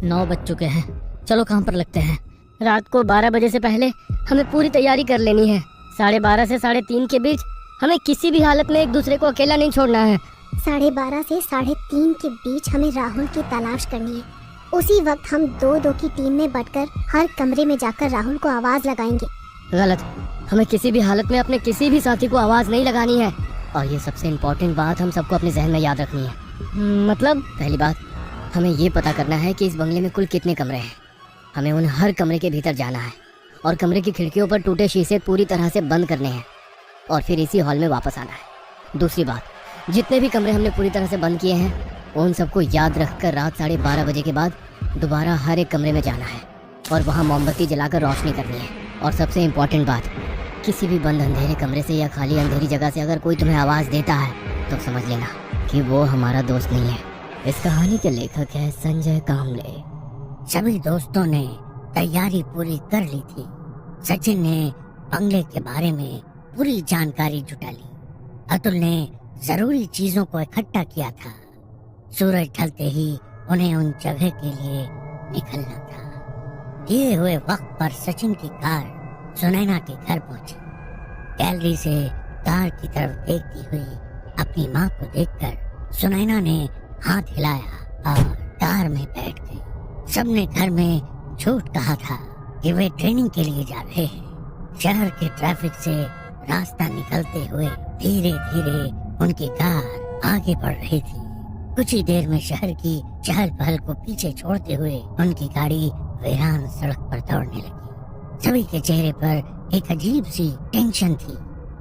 9 बज चुके हैं, चलो काम पर लगते हैं। रात को 12 बजे से पहले हमें पूरी तैयारी कर लेनी है। 12:30 से 3:30 के बीच हमें किसी भी हालत में एक दूसरे को अकेला नहीं छोड़ना है। 12:30 से 3:30 के बीच हमें राहुल की तलाश करनी है। उसी वक्त हम 2-2 की टीम में बंटकर हर कमरे में जाकर राहुल को आवाज लगाएंगे। गलत, हमें किसी भी हालत में अपने किसी भी साथी को आवाज नहीं लगानी है। और ये सबसे इम्पोर्टेंट बात हम सबको अपने जहन में याद रखनी है। मतलब पहली बात, हमें ये पता करना है कि इस बंगले में कुल कितने कमरे हैं। हमें उन हर कमरे के भीतर जाना है और कमरे की खिड़कियों पर टूटे शीशे पूरी तरह से बंद करने हैं और फिर इसी हॉल में वापस आना है। दूसरी बात, जितने भी कमरे हमने पूरी तरह से बंद किए हैं उन सबको याद रखकर रात 12:30 बजे के बाद दोबारा हर एक कमरे में जाना है और वहाँ मोमबत्ती जलाकर रोशनी करनी है। और सबसे इम्पोर्टेंट बात, किसी भी बंद अंधेरे कमरे से या खाली अंधेरी जगह से अगर कोई तुम्हें आवाज़ देता है तो समझ लेना कि वो हमारा दोस्त नहीं है। इस कहानी के लेखक है संजय कामले। सभी दोस्तों ने तैयारी पूरी कर ली थी। सचिन ने बंगले के बारे में पूरी जानकारी जुटा ली। अतुल ने जरूरी चीजों को इकट्ठा किया था। सूरज ढलते ही उन्हें उन जगह के लिए निकलना था। दिए हुए वक्त पर सचिन की कार सुनैना के घर पहुंची। गैलरी से कार की तरफ देखती हुई अपनी माँ को देखकर सुनैना ने हाथ हिलाया और कार में बैठ गई। सबने घर में झूठ कहा था कि वे ट्रेनिंग के लिए जा रहे हैं। शहर के ट्रैफिक से रास्ता निकलते हुए धीरे धीरे उनकी कार आगे बढ़ रही थी। कुछ ही देर में शहर की चहल पहल को पीछे छोड़ते हुए उनकी गाड़ी वीरान सड़क पर दौड़ने लगी। सभी के चेहरे पर एक अजीब सी टेंशन थी।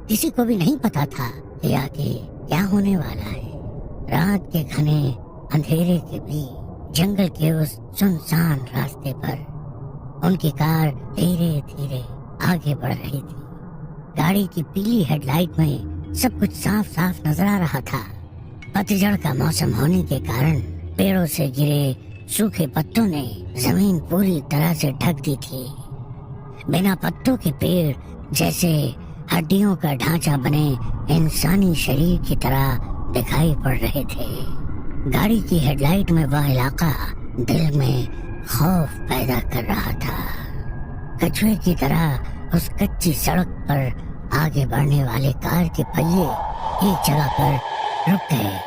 किसी को भी नहीं पता था कि आगे क्या होने वाला है। रात के घने अंधेरे के बीच जंगल के उस सुनसान रास्ते पर उनकी कार धीरे धीरे आगे बढ़ रही थी। गाड़ी की पीली हेडलाइट में सब कुछ साफ साफ नजर आ रहा था। पतझड़ का मौसम होने के कारण पेड़ों से गिरे सूखे पत्तों ने जमीन पूरी तरह से ढक दी थी। बिना पत्तों के पेड़ जैसे हड्डियों का ढांचा बने इंसानी शरीर की तरह दिखाई पड़ रहे थे। गाड़ी की हेडलाइट में वह इलाका दिल में खौफ पैदा कर रहा था। कछुए की तरह उस कच्ची सड़क पर आगे बढ़ने वाले कार के पहिए एक जगह पर रुक गए,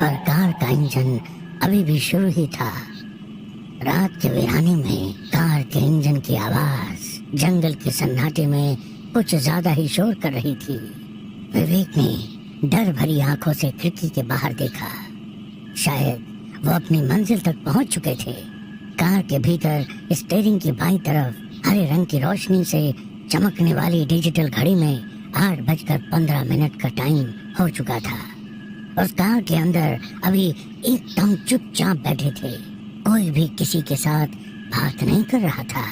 पर कार का इंजन अभी भी शुरू ही था। रात के वीराने में कार के इंजन की आवाज जंगल के सन्नाटे में कुछ ज्यादा ही शोर कर रही थी। विवेक ने डर भरी आंखों से खिड़की के बाहर देखा। शायद वो अपनी मंजिल तक पहुंच चुके थे। कार के भीतर स्टीयरिंग की बाईं तरफ हरे रंग की रोशनी से चमकने वाली डिजिटल घड़ी में 8:15 का टाइम हो चुका था। उस कार के अंदर अभी एकदम चुपचाप बैठे थे। कोई भी किसी के साथ बात नहीं कर रहा था।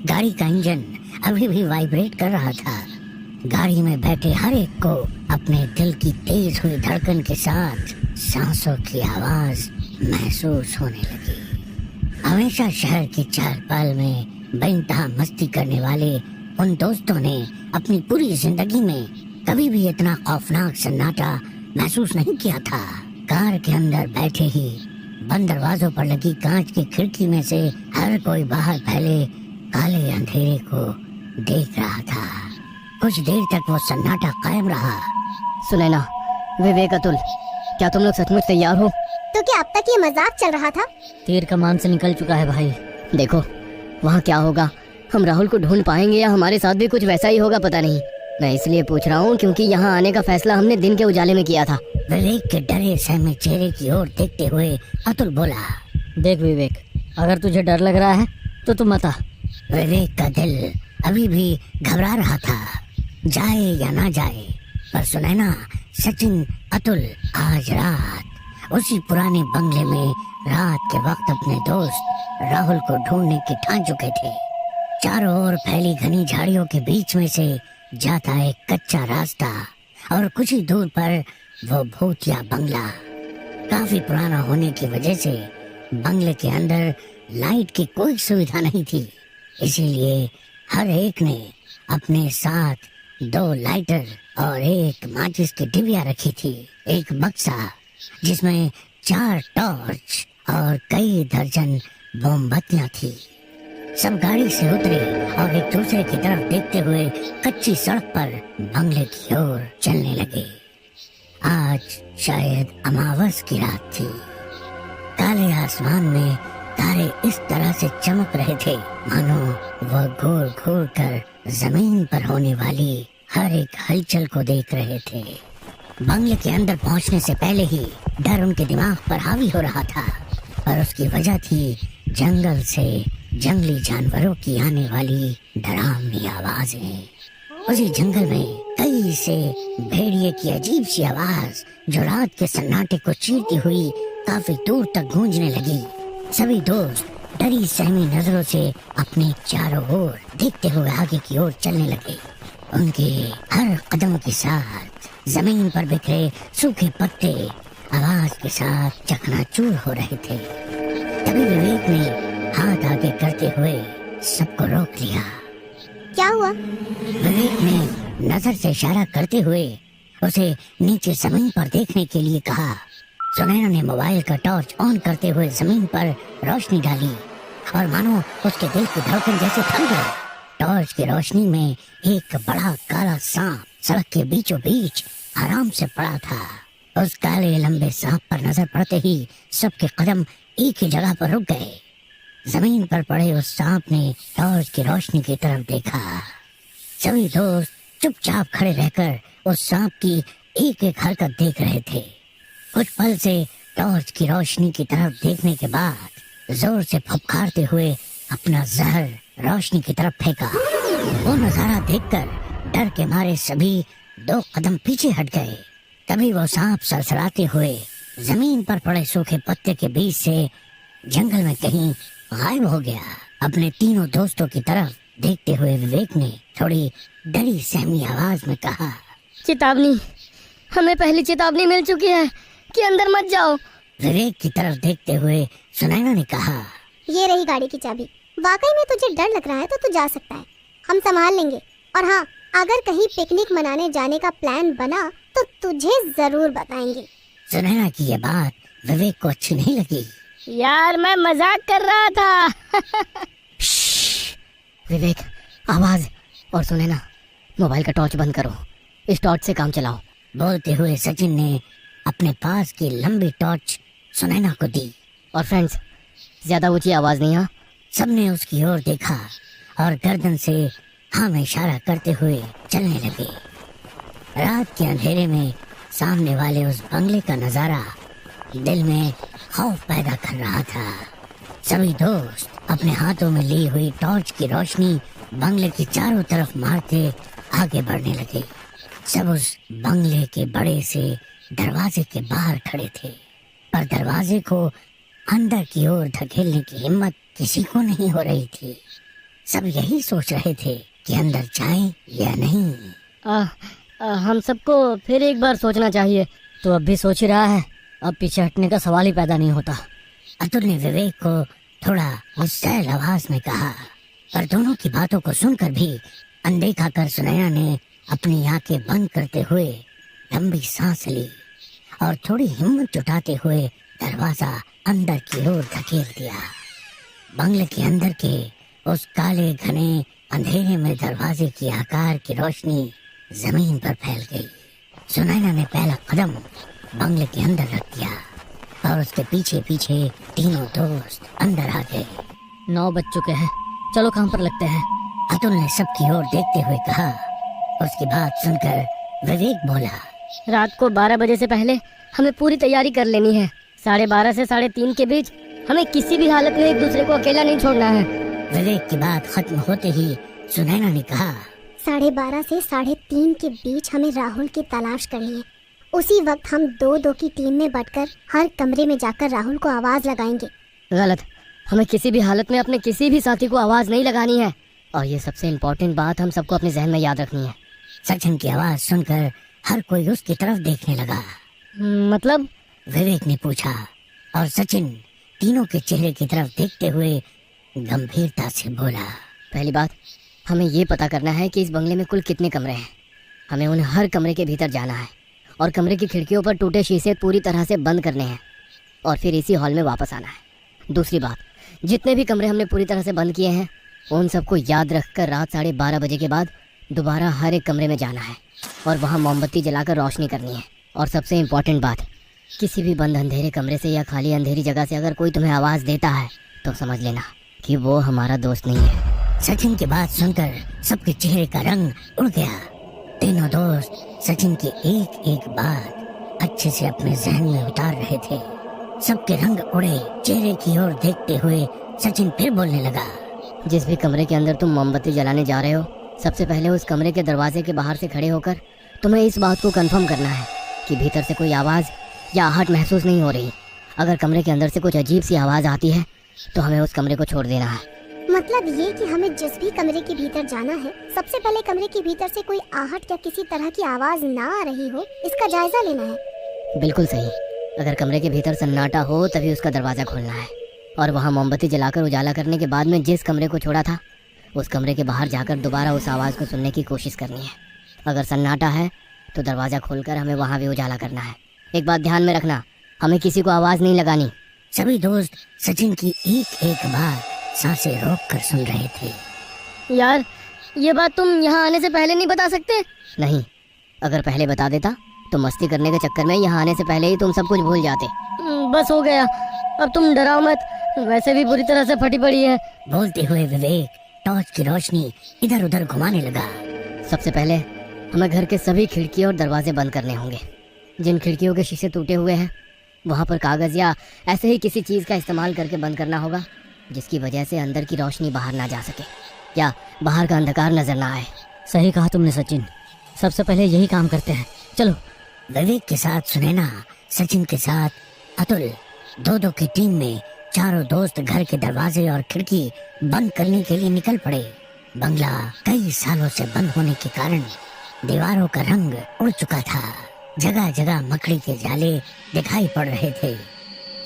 गाड़ी का इंजन अभी भी वाइब्रेट कर रहा था। गाड़ी में बैठे हर एक को अपने दिल की तेज हुई धड़कन के साथ सांसों की आवाज महसूस होने लगी। हमेशा शहर की चहल पहल में बेइंतहा मस्ती करने वाले उन दोस्तों ने अपनी पूरी जिंदगी में कभी भी इतना खौफनाक सन्नाटा महसूस नहीं किया था। कार के अंदर बैठे ही बंद दरवाजों पर लगी कांच की खिड़की में से हर कोई बाहर फैले काले अंधेरे को देख रहा था। कुछ देर तक वो सन्नाटा कायम रहा। सुनैना, विवेक, अतुल, क्या तुम लोग सचमुच तैयार हो? तो क्या अब तक ये मजाक चल रहा था? तीर कमान से निकल चुका है भाई। देखो वहाँ क्या होगा, हम राहुल को ढूंढ पाएंगे या हमारे साथ भी कुछ वैसा ही होगा, पता नहीं। मैं इसलिए पूछ रहा हूँ क्योंकि यहाँ आने का फैसला हमने दिन के उजाले में किया था। विवेक के डरे सहमे चेहरे की ओर देखते हुए अतुल बोला, देख विवेक, अगर तुझे डर लग रहा है तो तू मत आ। विवेक का दिल अभी भी घबरा रहा था, जाए या ना जाए। पर सुनैना, सचिन, अतुल आज रात उसी पुराने बंगले में रात के वक्त अपने दोस्त राहुल को ढूंढने की ठान चुके थे। चारों ओर फैली घनी झाड़ियों के बीच में से जाता एक कच्चा रास्ता और कुछ ही दूर पर वो भूतिया बंगला। काफी पुराना होने की वजह से बंगले के अंदर लाइट की कोई सुविधा नहीं थी, इसीलिए हर एक ने अपने साथ 2 लाइटर और एक माचिस की डिबिया रखी थी। एक बक्सा जिसमें 4 टॉर्च और कई दर्जन मोमबत्तियां थी। सब गाड़ी से उतरे और एक दूसरे की तरफ देखते हुए कच्ची सड़क पर बंगले की ओर चलने लगे। आज शायद अमावस की रात थी। काले आसमान में तारे इस तरह से चमक रहे थे मानो वह घूर घूर कर जमीन पर होने वाली हर एक हलचल को देख रहे थे। बंगले के अंदर पहुंचने से पहले ही डर उनके दिमाग पर हावी हो रहा था और उसकी वजह थी जंगल से जंगली जानवरों की आने वाली डरावनी आवाजें। उसी जंगल में कई से भेड़िए की अजीब सी आवाज जो रात के सन्नाटे को चीरती हुई काफी दूर तक गूंजने लगी। सभी दोस्त डरी सहमी नजरों से अपने चारों ओर देखते हुए आगे की ओर चलने लगे। उनके हर कदम के साथ जमीन पर बिखरे सूखे पत्ते आवाज के साथ चकनाचूर हो रहे थे। तभी विवेक ने हाथ आगे करते हुए सबको रोक लिया। क्या हुआ? विवेक ने नजर से इशारा करते हुए उसे नीचे जमीन पर देखने के लिए कहा। सुनैना ने मोबाइल का टॉर्च ऑन करते हुए जमीन पर रोशनी डाली और मानो उसके दिल की धड़कन जैसे थम गई। टॉर्च की रोशनी में एक बड़ा काला सांप सड़क के बीचों बीच आराम से पड़ा था। उस काले लंबे सांप पर नजर पड़ते ही सबके कदम एक ही जगह पर रुक गए। जमीन पर पड़े उस सांप ने टॉर्च की रोशनी की तरफ देखा। सभी दोस्त चुपचाप खड़े रहकर उस सांप की एक एक हरकत देख रहे थे। कुछ पल से टॉर्च की रोशनी की तरफ देखने के बाद जोर से फुफकारते हुए अपना जहर रोशनी की तरफ फेंका। वो नजारा देखकर डर के मारे सभी 2 कदम पीछे हट गए। तभी वो सांप सरसराते हुए जमीन पर पड़े सूखे पत्ते के बीच से जंगल में कहीं गायब हो गया। अपने तीनों दोस्तों की तरफ देखते हुए विवेक ने थोड़ी डरी सहमी आवाज में कहा, चेतावनी, हमें पहली चेतावनी मिल चुकी है कि अंदर मत जाओ। विवेक की तरफ देखते हुए सुनैना ने कहा, ये रही गाड़ी की चाबी। वाकई में तुझे डर लग रहा है तो तू जा सकता है, हम संभाल लेंगे। और हाँ, अगर कहीं पिकनिक मनाने जाने का प्लान बना तो तुझे जरूर बताएंगे। सुनैना की ये बात विवेक को अच्छी नहीं लगी। यार मैं मजाक कर रहा था। विवेक, आवाज। और सुनैना, मोबाइल का टॉर्च बंद करो, इस टॉर्च से काम चलाओ। बोलते हुए सचिन ने अपने पास की लंबी टॉर्च सुनैना को दी। और फ्रेंड्स, ज्यादा ऊंची आवाज नहीं। हाँ, सबने उसकी ओर देखा और गर्दन से हाँ में इशारा करते हुए चलने लगे। रात के अंधेरे में सामने वाले उस बंगले का नजारा दिल में खौफ पैदा कर रहा था। सभी दोस्त अपने हाथों में ली हुई टॉर्च की रोशनी बंगले की चारों तरफ मारते आगे बढ़ने लगे। सब उस बंगले के बड़े से दरवाजे के बाहर खड़े थे, पर दरवाजे को अंदर की ओर धकेलने की हिम्मत किसी को नहीं हो रही थी। सब यही सोच रहे थे कि अंदर जाएं या नहीं। हम सबको फिर एक बार सोचना चाहिए। तो अब भी सोच ही रहा है, अब पीछे हटने का सवाल ही पैदा नहीं होता। अतुल ने विवेक को थोड़ा गुस्सैल आवाज में कहा, पर दोनों की बातों को सुनकर भी अनदेखा कर सुनैना ने अपनी आंखें बंद करते हुए लंबी सांस ली और थोड़ी हिम्मत जुटाते हुए दरवाजा अंदर की ओर धकेल दिया। बंगले के अंदर के उस काले घने अंधेरे में दरवाजे की आकार की रोशनी जमीन पर फैल गई। सुनैना ने पहला कदम बंगले के अंदर रख दिया और उसके पीछे पीछे तीनों दोस्त अंदर आ गए। 9 बज चुके हैं, चलो काम पर लगते हैं। अतुल ने सबकी ओर देखते हुए कहा। उसकी बात सुनकर विवेक बोला, रात को 12 बजे से पहले हमें पूरी तैयारी कर लेनी है। 12:30 से 3:30 के बीच हमें किसी भी हालत में एक दूसरे को अकेला नहीं छोड़ना है। विवेक की बात खत्म होते ही सुनैना ने कहा, 12:30 से 3:30 के बीच हमें राहुल की तलाश करनी है। उसी वक्त हम 2-2 की टीम में बंटकर हर कमरे में जाकर राहुल को आवाज लगाएंगे। गलत, हमें किसी भी हालत में अपने किसी भी साथी को आवाज नहीं लगानी है। और ये सबसे इम्पोर्टेंट बात हम सबको अपने जहन में याद रखनी है। सचिन की आवाज सुनकर हर कोई उसकी तरफ देखने लगा। मतलब? विवेक ने पूछा और सचिन तीनों के चेहरे की तरफ देखते हुए गंभीरता से बोला, पहली बात, हमें ये पता करना है कि इस बंगले में कुल कितने कमरे हैं। हमें उन हर कमरे के भीतर जाना है और कमरे की खिड़कियों पर टूटे शीशे पूरी तरह से बंद करने हैं और फिर इसी हॉल में वापस आना है। दूसरी बात, जितने भी कमरे हमने पूरी तरह से बंद किए हैं उन सबको याद रखकर रात 12:30 बजे के बाद दोबारा हर एक कमरे में जाना है और वहाँ मोमबत्ती जलाकर रोशनी करनी है। और सबसे इम्पोर्टेंट बात, किसी भी बंद अंधेरे कमरे से या खाली अंधेरी जगह से अगर कोई तुम्हें आवाज़ देता है तो समझ लेना कि वो हमारा दोस्त नहीं है। सचिन की बात सुनकर सबके चेहरे का रंग उड़ गया। तीनों दोस्त सचिन की एक एक बात अच्छे से अपने जहन में उतार रहे थे। सबके रंग उड़े। चेहरे की ओर देखते हुए सचिन फिर बोलने लगा। जिस भी कमरे के अंदर तुम मोमबत्ती जलाने जा रहे हो, सबसे पहले उस कमरे के दरवाजे के बाहर से खड़े होकर तुम्हें इस बात को कंफर्म करना है कि भीतर से कोई आवाज़ या आहट महसूस नहीं हो रही। अगर कमरे के अंदर से कुछ अजीब सी आवाज़ आती है तो हमें उस कमरे को छोड़ देना है। मतलब ये कि हमें जिस भी कमरे के भीतर जाना है, सबसे पहले कमरे के भीतर से कोई आहट या किसी तरह की आवाज़ ना आ रही हो, इसका जायजा लेना है। बिल्कुल सही। अगर कमरे के भीतर सन्नाटा हो तभी उसका दरवाज़ा खोलना है और वहाँ मोमबत्ती जलाकर उजाला करने के बाद में जिस कमरे को छोड़ा था उस कमरे के बाहर जाकर दोबारा उस आवाज़ को सुनने की कोशिश करनी है। अगर सन्नाटा है तो दरवाज़ा खोलकर हमें वहाँ भी उजाला करना है। एक बात ध्यान में रखना, हमें किसी को आवाज़ नहीं लगानी। सभी दोस्त सचिन की एक एक बात सांसें रोक कर सुन रहे थे। यार, ये बात तुम यहाँ आने से पहले नहीं बता सकते? नहीं, अगर पहले बता देता तो मस्ती करने के चक्कर में यहाँ आने से पहले ही तुम सब कुछ भूल जाते। बस हो गया, अब तुम डराओ मत, वैसे भी बुरी तरह से फटी पड़ी है। बोलते हुए विवेक टॉर्च की रोशनी इधर उधर घुमाने लगा। सबसे पहले हमें घर के सभी खिड़की और दरवाजे बंद करने होंगे। जिन खिड़कियों के शीशे टूटे हुए हैं वहाँ पर कागज़ या ऐसे ही किसी चीज़ का इस्तेमाल करके बंद करना होगा जिसकी वजह से अंदर की रोशनी बाहर ना जा सके या बाहर का अंधकार नजर ना आए। सही कहा तुमने सचिन, सबसे पहले यही काम करते हैं, चलो। विवेक के साथ सुनैना, सचिन के साथ अतुल, दो की टीम में चारों दोस्त घर के दरवाजे और खिड़की बंद करने के लिए निकल पड़े। बंगला कई सालों से बंद होने के कारण दीवारों का रंग उड़ चुका था। जगह जगह मकड़ी के जाले दिखाई पड़ रहे थे।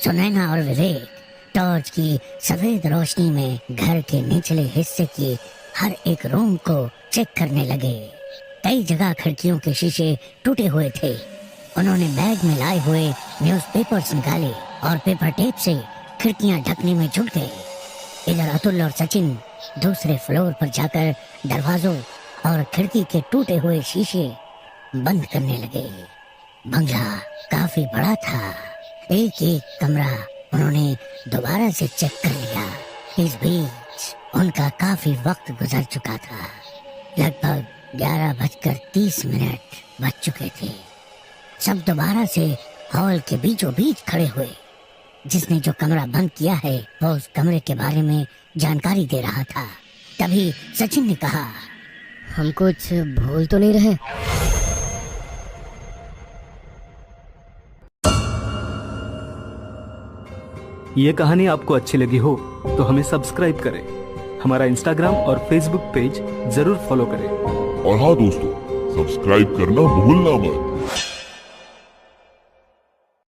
सुनैना और विवेक टॉर्च की सफेद रोशनी में घर के निचले हिस्से की हर एक रूम को चेक करने लगे। कई जगह खिड़कियों के शीशे टूटे हुए थे। उन्होंने बैग में लाए हुए न्यूज़पेपर्स निकाले और पेपर टेप से खिड़कियां ढकने में जुट गए। इधर अतुल और सचिन दूसरे फ्लोर पर जाकर दरवाजों और खिड़की के टूटे हुए शीशे बंद करने लगे। बंगला काफी बड़ा था। एक एक कमरा उन्होंने दोबारा से चेक कर लिया। इस बीच उनका काफी वक्त गुजर चुका था। लगभग 11:30 बज चुके थे। सब दोबारा से हॉल के बीचों बीच खड़े हुए। जिसने जो कमरा बंद किया है वो उस कमरे के बारे में जानकारी दे रहा था। तभी सचिन ने कहा, हम कुछ भूल तो नहीं रहे? ये कहानी आपको अच्छी लगी हो तो हमें सब्सक्राइब करें, हमारा इंस्टाग्राम और फेसबुक पेज जरूर फॉलो करें। और हाँ दोस्तों, सब्सक्राइब करना भूलना मत।